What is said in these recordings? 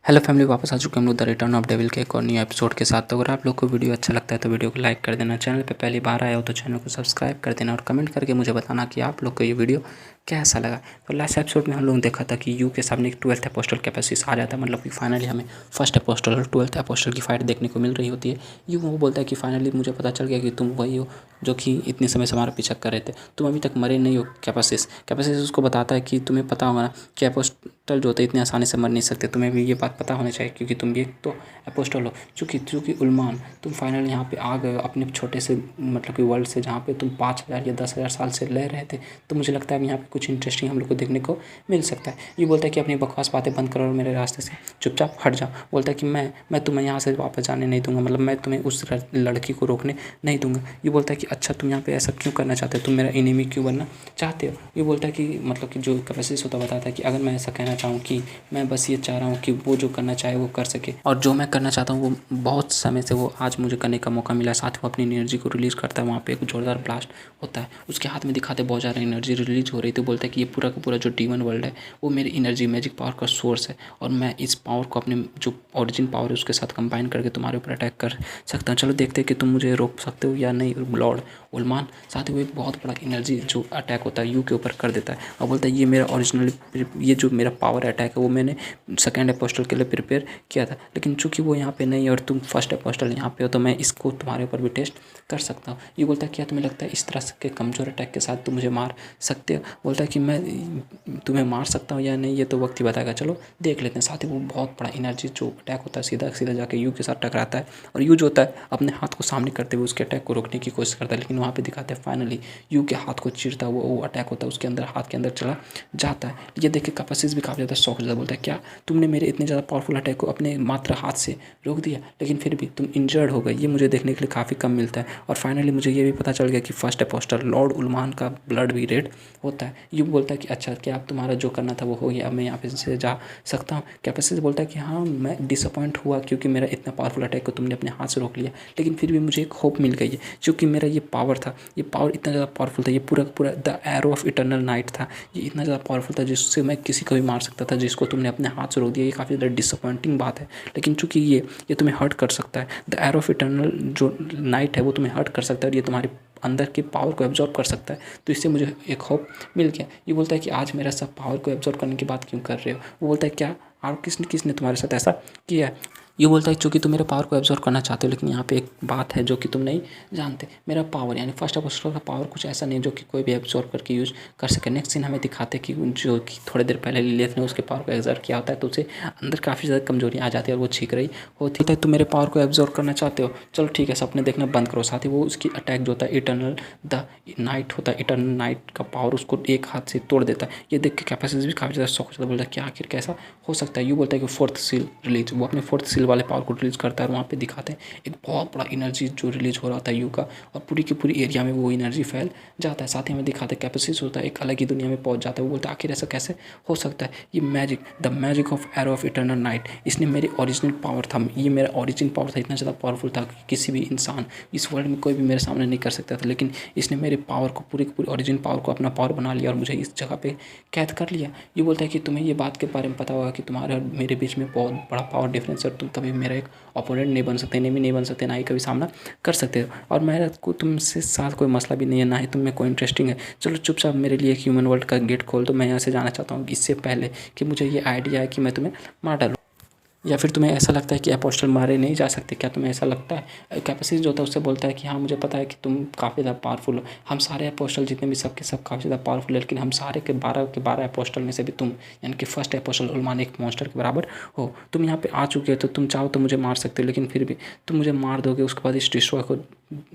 Hello family, वापस आ चुके हम लोग द रिटर्न ऑफ डेविल के एक और न्यू एपिसोड के साथ। तो अगर आप लोग को वीडियो अच्छा लगता है तो वीडियो को लाइक कर देना, चैनल पे पहली बार आए हो तो चैनल को सब्सक्राइब कर देना और कमेंट करके मुझे बताना कि आप लोग को ये वीडियो कैसा लगा। तो लास्ट एपिसोड में हम लोग ने देखा था कि यू के सामने एक 12th अपोस्टल कैपेसिस आ जाता है, मतलब कि फाइनली हमें फर्स्ट अपोस्टल और 12th अपोस्टल की फाइट देखने को मिल रही होती है। यू वो बोलता है कि फाइनली मुझे पता चल गया कि तुम वही हो जो कि इतने समय से हमारा पीछा कर रहे थे, तुम अभी तक मरे नहीं हो। कैपेसिस कैपेसिस उसको बताता है कि तुम्हें पता होगा ना कि अपोस्टल जो होते हैं इतने आसानी से मर नहीं सकते, तुम्हें भी ये बात पता होना चाहिए क्योंकि तुम भी एक तो अपोस्टल हो। चूँकि उलमान तुम फाइनली यहाँ पे आ गए हो अपने छोटे से मतलब कि वर्ल्ड से, जहाँ पे तुम 5,000 या 10,000 साल से रह रहे थे। तो मुझे लगता है अब यहाँ पे कुछ इंटरेस्टिंग हम लोग को देखने को मिल सकता है। ये बोलता है कि अपनी बकवास बातें बंद करो और मेरे रास्ते से चुपचाप हट जाओ। बोलता है कि मैं तुम्हें यहाँ से वापस जाने नहीं दूंगा, मतलब मैं तुम्हें उस लड़की को रोकने नहीं दूंगा। ये बोलता है कि अच्छा तुम यहाँ पे ऐसा क्यों करना चाहते हो, तुम मेरा इनेमी क्यों बनना चाहते हो। ये बोलता है कि मतलब कि जो कैपेसिस होता बताता है कि अगर मैं ऐसा कहना चाहूँ कि मैं बस ये चाह रहा हूँ कि वो जो करना चाहे वो कर सके, और जो मैं करना चाहता हूँ वो बहुत समय से वो आज मुझे करने का मौका मिला। साथ ही वो अपनी एनर्जी को रिलीज़ करता है, वहाँ पे एक जोरदार ब्लास्ट होता है, उसके हाथ में दिखाते बहुत ज़्यादा एनर्जी रिलीज हो रही थी। बोलता है कि ये पूरा का पूरा जो डीमन वर्ल्ड है वो मेरी एनर्जी मैजिक पावर का सोर्स है, और मैं इस पावर को अपने जो ओरिजिन पावर है उसके साथ कंबाइन करके तुम्हारे ऊपर अटैक कर सकता हूँ। चलो देखते हैं कि तुम मुझे रोक सकते हो या नहीं लॉर्ड उलमान। साथ ही वो एक बहुत बड़ा एनर्जी जो अटैक होता है यू के ऊपर कर देता है, और बोलता है ये मेरा ओरिजिनल, ये जो मेरा पावर अटैक है वो मैंने सेकेंड अपोस्टल के लिए प्रिपेयर किया था, लेकिन चूंकि वो यहाँ पे नहीं है और तुम फर्स्ट अपोस्टल यहाँ पे हो तो मैं इसको तुम्हारे ऊपर भी टेस्ट कर सकता हूँ। ये बोलता है क्या तुम्हें लगता है इस तरह के कमज़ोर अटैक के साथ तुम मुझे मार सकते हो। बोलता है कि मैं तुम्हें मार सकता हूँ या नहीं ये तो वक्त ही बताएगा, चलो देख लेते हैं। साथ ही वो बहुत बड़ा एनर्जी जो अटैक होता है सीधा सीधा जाके यू के साथ टकराता है, और यू जो होता है अपने हाथ को सामने करते हुए उसके अटैक को रोकने की कोशिश करता है, लेकिन वहाँ पे दिखाते हैं फाइनली यू के हाथ को चीरता हुआ वो अटैक होता है उसके अंदर, हाथ के अंदर चला जाता है। ये देख के कैपेसिस भी काफ़ी ज़्यादा शौक जाता है। बोलता है क्या तुमने मेरे इतने ज़्यादा पावरफुल अटैक को अपने मात्र हाथ से रोक दिया, लेकिन फिर भी तुम इंजर्ड हो गए। ये मुझे देखने के लिए काफ़ी कम मिलता है, और फाइनली मुझे ये भी पता चल गया कि फर्स्ट अपोस्टल लॉर्ड उलमान का ब्लड भी रेड होता है। ये बोलता है कि अच्छा क्या अब तुम्हारा जो करना था वो हो गया, अब मैं यहाँ पे से जा सकता हूँ। कैपेसिस बोलता है कि हाँ मैं डिसअपॉइंट हुआ क्योंकि मेरा इतना पावरफुल अटैक को तुमने अपने हाथ से रोक लिया, लेकिन फिर भी मुझे एक होप मिल गई है क्योंकि मेरा ये पावर था, ये पावर इतना ज़्यादा पावरफुल था, ये पूरा पूरा the arrow of eternal night था, ये इतना ज़्यादा पावरफुल था जिससे मैं किसी को भी मार सकता था, जिसको तुमने अपने हाथ से रोक दिया। ये काफ़ी ज़्यादा डिसअपॉइंटिंग बात है, लेकिन चूंकि ये तुम्हें हर्ट कर सकता है, द एरो ऑफ इटर्नल जो नाइट है वो तुम्हें हर्ट कर सकता है, और ये तुम्हारे अंदर के पावर को एब्जॉर्ब कर सकता है, तो इससे मुझे एक होप मिल गया। ये बोलता है कि आज मेरा सब पावर को एब्जॉर्ब करने की बात क्यों कर रहे हो। वो बोलता है क्या और किसने किसने तुम्हारे साथ ऐसा किया है। ये बोलता है चूँकि तुम मेरे पावर को एब्जॉर्ब करना चाहते हो, लेकिन यहाँ पे एक बात है जो कि तुम नहीं जानते। मेरा पावर यानी फर्स्ट अपोस्टल का पावर कुछ ऐसा नहीं जो कि कोई भी एब्जॉर्ब करके यूज़ कर सके। नेक्स्ट सीन हमें दिखाते कि जो कि थोड़ी देर पहले लिलिथ ने उसके पावर को एग्जर्ट किया होता है, तो उसे अंदर काफ़ी ज़्यादा कमजोरियाँ आ जाती है और वो छींक रही होती है। तुम मेरे पावर को एब्जॉर्ब करना चाहते हो, चलो ठीक है, सपने देखना बंद करो। साथ ही वो उसकी अटैक जो होता है इटर्नल द नाइट होता है, इटर्नल नाइट का पावर उसको एक हाथ से तोड़ देता है। ये देख के कैपेसिस भी काफ़ी ज़्यादा शौक होता है, बोलता है क्या आखिर कैसा हो सकता है। यू बोलता है कि फोर्थ सील रिलीज, वो अपने फोर्थ सील वाले पावर को रिलीज करता है, और वहाँ पे दिखाते हैं एक बहुत बड़ा एनर्जी जो रिलीज हो रहा था यू का, और पूरी की पूरी एरिया में वो एनर्जी फैल जाता है। साथ ही हमें दिखाते हैं कैपेसिस होता है एक अलग ही दुनिया में पहुँच जाता है। वो बोलता है आखिर ऐसा कैसे हो सकता है। ये magic, the magic of arrow of eternal night, इसने मेरे ओरिजिनल पावर था, ये मेरा ओरिजिन पावर था, इतना ज़्यादा पावरफुल था कि किसी भी इंसान इस वर्ल्ड में कोई भी मेरे सामने नहीं कर सकता था, लेकिन इसने मेरे पावर को पूरी की पूरी ओरिजिन पावर को अपना पावर बना लिया और मुझे इस जगह पे कैद कर लिया। ये बोलता है कि तुम्हें ये बात के बारे में पता होगा कि तुम्हारे और मेरे बीच में बहुत बड़ा पावर डिफरेंस है, और तुम कभी मेरा एक अपोनेंट नहीं बन सकते, एनिमी नहीं बन सकते, ना ही कभी सामना कर सकते हो, और मेरा को तुमसे साथ कोई मसला भी नहीं है, ना ही तुम में कोई इंटरेस्टिंग है। चलो चुपचाप मेरे लिए एक ह्यूमन वर्ल्ड का गेट खोल दो, मैं यहाँ से जाना चाहता हूँ इससे पहले कि मुझे ये आइडिया है कि मैं तुम्हें मार डालूँ। या फिर तुम्हें ऐसा लगता है कि अपोस्टल मारे नहीं जा सकते, क्या तुम्हें ऐसा लगता है। कैपेसिस जो होता है उससे बोलता है कि हाँ मुझे पता है कि तुम काफ़ी ज़्यादा पावरफुल हो, हम सारे अपोस्टल जितने भी सब के सब काफ़ी ज़्यादा पावरफुल है, लेकिन हम सारे के 12 अपोस्टल में से भी तुम यानी कि फर्स्ट अपोस्टल उलमान एक मॉन्स्टर के बराबर हो। तुम यहाँ पे आ चुके हो तो तुम चाहो तो मुझे मार सकते हो, लेकिन फिर भी तुम मुझे मार दोगे, उसके बाद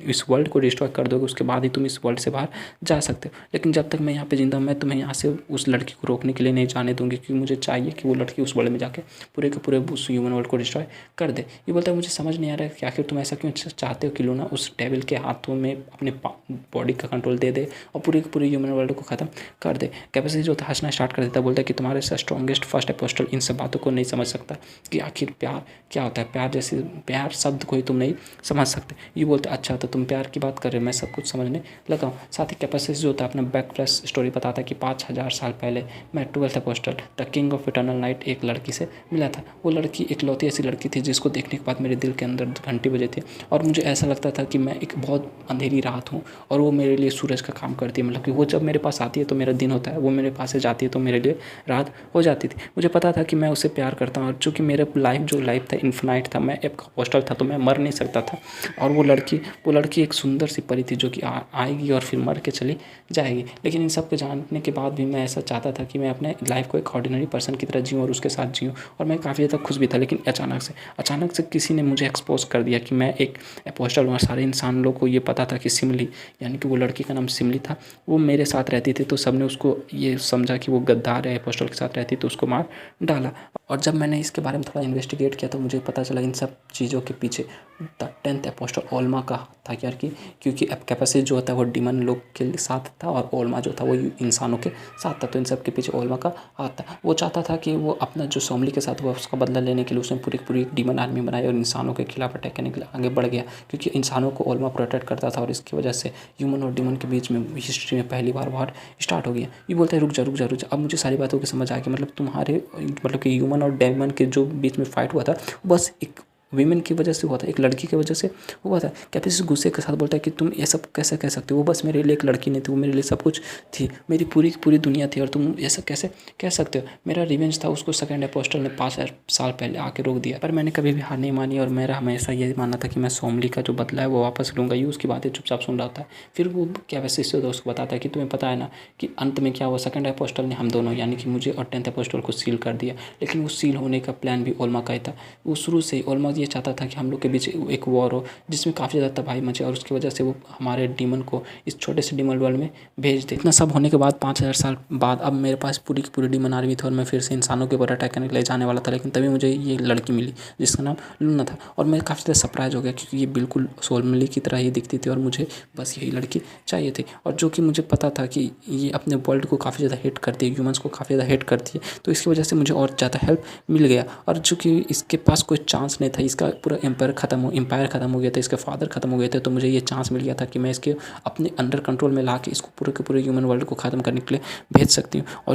इस वर्ल्ड को डिस्ट्रॉय कर दोगे, उसके बाद ही तुम इस वर्ल्ड से बाहर जा सकते हो। लेकिन जब तक मैं यहाँ पे जिंदा हूँ मैं तुम्हें यहाँ से उस लड़की को रोकने के लिए नहीं जाने दूंगी, क्योंकि मुझे चाहिए कि वो लड़की उस वर्ल्ड में जाके पूरे के पूरे उस ह्यूमन वर्ल्ड को डिस्ट्रॉय कर दे। ये बोलता है मुझे समझ नहीं आ रहा है कि आखिर तुम ऐसा क्यों चाहते हो कि लूना उस डेविल के हाथों में अपने बॉडी का कंट्रोल दे दे और पूरे के पूरे ह्यूमन वर्ल्ड को ख़त्म कर दे। कैपेसिटी जो था हंसना स्टार्ट कर देता है, बोलता है कि तुम्हारे से स्ट्रॉन्गेस्ट फर्स्ट अपोस्टल इन सब बातों को नहीं समझ सकता कि आखिर प्यार क्या होता है, प्यार जैसे प्यार शब्द को ही तुम नहीं समझ सकते। ये बोलते अच्छा तो तुम प्यार की बात कर रहे हो, मैं सब कुछ समझने लगा हूँ। साथ ही कैपेसिस जो होता है अपना बैक फ्लैश स्टोरी बताता है कि 5000 साल पहले मैं 12th apostle the king of eternal night एक लड़की से मिला था। वो लड़की इकलौती ऐसी लड़की थी जिसको देखने के बाद मेरे दिल के अंदर घंटी बजे थी और मुझे ऐसा लगता था कि मैं एक बहुत अंधेरी रात हूँ और वो मेरे लिए सूरज का काम करती है। मतलब कि वो जब मेरे पास आती है तो मेरा दिन होता है, वो मेरे पास से जाती है तो मेरे लिए रात हो जाती थी। मुझे पता था कि मैं उससे प्यार करता हूँ और चूँकि मेरा लाइफ था इन्फिनाइट था, मैं एक अपोस्टल था तो मैं मर नहीं सकता था। और वो लड़की एक सुंदर सी परी थी जो कि आएगी और फिर मर के चली जाएगी। लेकिन इन सब के जानने के बाद भी मैं ऐसा चाहता था कि मैं अपने लाइफ को एक ऑर्डिनरी पर्सन की तरह जीऊँ और उसके साथ जीऊँ, और मैं काफ़ी ज़्यादा खुश भी था। लेकिन अचानक से किसी ने मुझे एक्सपोज कर दिया कि मैं एक अपोस्टल हूँ। सारे इंसान लोग को ये पता था कि सिमली, यानी कि वो लड़की का नाम सिमली था, वो मेरे साथ रहती थी। तो सबने उसको ये समझा कि वो गद्दार है, अपोस्टल के साथ रहती तो उसको मार डाला। और जब मैंने इसके बारे में थोड़ा इन्वेस्टिगेट किया तो मुझे पता चला इन सब चीज़ों के पीछे द 10th अपोस्टल ओल्मा का था यार कि क्योंकि अब कैपेसिस जो होता है वो डीमन लोग के साथ था और ओल्मा जो था वो इंसानों के साथ था। तो इन सब के पीछे ओल्मा का हाथ था। वो चाहता था कि वो अपना जो सोमली के साथ हुआ उसका बदला लेने के लिए उसने पूरी एक डीमन आर्मी बनाई और इंसानों के खिलाफ अटैक करने के लिए आगे बढ़ गया, क्योंकि इंसानों को ओल्मा प्रोटेक्ट करता था और इसकी वजह से ह्यूमन और डीमन के बीच में हिस्ट्री में पहली बार वॉर स्टार्ट हो गया। ये बोलता है रुक जा। अब मुझे सारी बातों की समझ आ गई। मतलब कि ह्यूमन और डेमन के जो बीच में फाइट हुआ था बस एक वीमेन की वजह से हुआ था, एक लड़की की वजह से हुआ था। कैपेसिस गुस्से के साथ बोलता है कि तुम ये सब कैसे कह सकते हो, वो बस मेरे लिए एक लड़की नहीं थी, वो मेरे लिए सब कुछ थी, मेरी पूरी दुनिया थी और तुम ऐसा कैसे कह सकते हो। मेरा रिवेंज था, उसको सेकंड अपोस्टल ने 5 साल पहले आके रोक दिया, पर मैंने कभी भी हार नहीं मानी और मेरा हमेशा ये मानना था कि मैं सोमली का जो बदला है वो वापस लूँगा। ये उसकी बातें चुपचाप सुन रहा था। फिर वो कैपेसिस से उसको बताता है कि तुम्हें पता है ना कि अंत में क्या हुआ, सेकंड अपोस्टल ने हम दोनों यानी कि मुझे और 10th अपोस्टल को सील कर दिया। लेकिन वो सील होने का प्लान भी ओल्मा का ही था। वो शुरू से ही ओल्मा ये चाहता था कि हम लोग के बीच एक वॉर हो जिसमें काफ़ी ज़्यादा तबाही मचे और उसकी वजह से वो हमारे डीमन को इस छोटे से डीमन वर्ल्ड में भेज दे। इतना सब होने के बाद 5000 साल बाद अब मेरे पास पूरी की पूरी डीमन आर्मी थी और मैं फिर से इंसानों के ऊपर अटैक करने के लिए जाने वाला था। लेकिन तभी मुझे ये लड़की मिली जिसका नाम लूना था और मैं काफ़ी ज़्यादा सरप्राइज हो गया क्योंकि ये बिल्कुल सोलमली की तरह ही दिखती थी और मुझे बस यही लड़की चाहिए थी। और जो कि मुझे पता था कि ये अपने वर्ल्ड को काफ़ी ज़्यादा हेट करती है, ह्यूमंस को काफ़ी ज़्यादा हेट करती है, तो इसकी वजह से मुझे और ज़्यादा हेल्प मिल गया। और चूँकि इसके पास कोई चांस नहीं था, इसका पूरा एम्पायर ख़त्म हो गया था, इसके फादर ख़त्म हो गए थे, तो मुझे ये चांस मिल गया था कि मैं इसके अपने अंडर कंट्रोल में ला के इसको पूरे के पूरे ह्यूमन वर्ल्ड को ख़त्म करने के लिए भेज सकती हूँ। और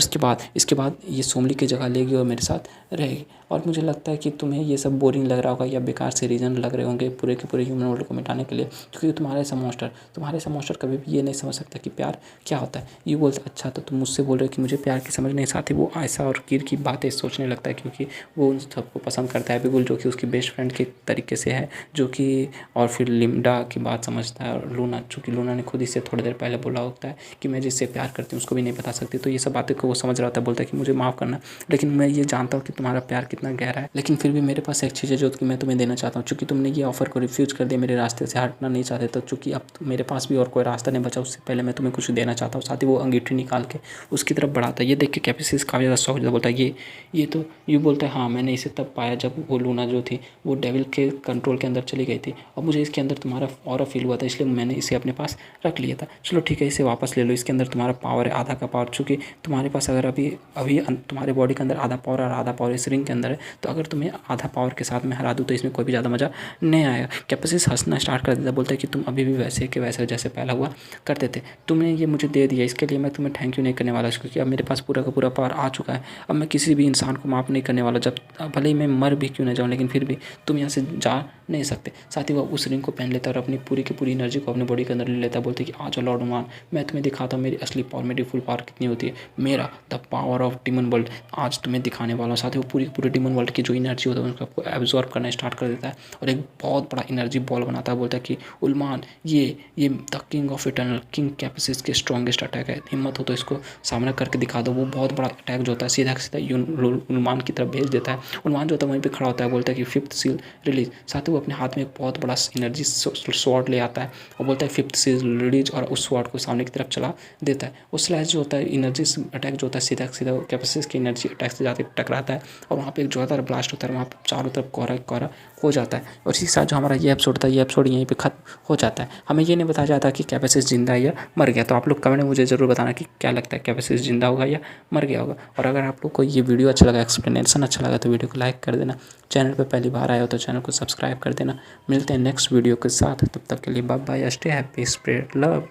इसके बाद ये सोमली की जगह लेगी और मेरे साथ रहेगी। और मुझे लगता है कि तुम्हें ये सब बोरिंग लग रहा होगा या बेकार से रीज़न लग रहे होंगे पूरे के पूरे ह्यूमन वर्ल्ड को मिटाने के लिए, क्योंकि तुम्हारे सा मॉन्स्टर कभी भी ये नहीं समझ सकता कि प्यार क्या होता है। ये बोलता अच्छा तो तुम मुझसे बोल रहे हो कि मुझे प्यार की समझ नहीं। साथ ही वो आयशा और कीर की बातें सोचने लगता है क्योंकि वो उन सबको पसंद करता है। बिल्कुल जो कि उसकी बेस्ट फ्रेंड के तरीके से है, जो कि और फिर लिम्डा की बात समझता है। और लूना, चूँकि लूना ने खुद इससे थोड़ी देर पहले बोला होता है कि मैं जिससे प्यार करती हूँ उसको भी नहीं बता सकती, तो ये सब बातें को वो समझ रहा होता है। बोलता है कि मुझे माफ़ करना, लेकिन मैं ये जानता हूँ कि तुम्हारा प्यार कितना गहरा है, लेकिन फिर भी मेरे पास एक चीज़ है जो कि मैं तुम्हें देना चाहता हूँ। चूँकि तुमने ये ऑफर को रिफ्यूज़ कर दिया, मेरे रास्ते से हटना नहीं चाहते, तो चूँकि अब मेरे पास भी और कोई रास्ता नहीं बचा, उससे पहले मैं तुम्हें कुछ देना चाहता हूँ। साथ ही वो अंगीठी निकाल के उसकी तरफ बढ़ाता है। ये देख के कैपेसिस काफ़ी ज़्यादा शौक जाता, बोलता है ये तो ये बोलता है हाँ मैंने इसे तब पाया जब वो लूना जो थी वो डेविल के कंट्रोल के अंदर चली गई थी और मुझे इसके अंदर तुम्हारा ऑरा फील हुआ था, इसलिए मैंने इसे अपने पास रख लिया था। चलो ठीक है, इसे वापस ले लो, इसके अंदर तुम्हारा पावर है, आधा का पावर। चूँकि तुम्हारे पास अगर अभी तुम्हारे बॉडी के अंदर आधा पावर और आधा पावर इस रिंग के अंदर है, तो अगर तुम्हें आधा पावर के साथ मैं हरा दूँ तो इसमें कोई भी ज़्यादा मज़ा नहीं आएगा। कैपेसिस हंसना स्टार्ट कर देता, बोलता है कि तुम अभी भी वैसे के वैसे जैसे पहला हुआ करते थे, तुमने ये मुझे दे दिया, इसके लिए मैं तुम्हें थैंक यू नहीं करने वाला, क्योंकि अब मेरे पास पूरा का पूरा पावर आ चुका है। अब मैं किसी भी इंसान को माफ़ नहीं करने वाला, जब भले ही मैं मर भी क्यों न जाऊँ, लेकिन फिर भी तुम यहाँ से जा नहीं सकते। साथ ही वो उस रिंग को पहन लेता है और अपनी पूरी की पूरी एनर्जी को अपने बॉडी के अंदर ले लेता है। बोलते हैं कि आ जाओ लॉर्ड ओमान, मैं तुम्हें दिखाता हूँ मेरी असली पावर, मेरी फुल पावर कितनी होती है, मेरा the power of demon world आज तुम्हें दिखाने वाला हूँ। साथ ही वो पूरी पूरी डीमन वर्ल्ड की जो एनर्जी होता है उसको एब्जॉर्ब करना स्टार्ट कर देता है और एक बहुत बड़ा एनर्जी बॉल बनाता है। बोलता है कि उलमान ये the king of eternal king कैपेसिस के स्ट्रॉन्गेस्ट अटैक है, हिम्मत हो तो इसको सामना करके दिखा दो। वो बहुत बड़ा अटैक जो होता है सीधा उलमान की तरफ भेज देता है। उलमान जो होता है वहीं पे खड़ा होता है, बोलता है कि 5th सील रिलीज। साथ ही वो अपने हाथ में एक बहुत बड़ा एनर्जी स्वॉर्ड ले आता है और बोलता है 5th सील रिलीज, और उस स्वॉर्ड को सामने की तरफ चला देता है। वो स्लैश जो होता है एनर्जी अटैक जो होता है सीधा कैपेसिस की एनर्जी अटैक से जाके टकराता है और वहाँ पे एक जोरदार ब्लास्ट होता है, वहाँ पे चारों तरफ कोहरा हो जाता है। और इसी के साथ जो हमारा ये एपिसोड था, ये एपिसोड यहीं पे खत्म हो जाता है। हमें ये नहीं बताया जाता कि कैपेसिस जिंदा है या मर गया। तो आप लोग कमेंट में मुझे ज़रूर बताना कि क्या लगता है, कैपेसिस जिंदा होगा या मर गया होगा। और अगर आप लोग को ये वीडियो अच्छा लगा, एक्सप्लेनेशन अच्छा लगा, तो वीडियो को लाइक कर देना। चैनल पर पहली बार आए हो तो चैनल को सब्सक्राइब कर कर देना। मिलते हैं नेक्स्ट वीडियो के साथ, तब तक के लिए bye bye, stay happy, spread love.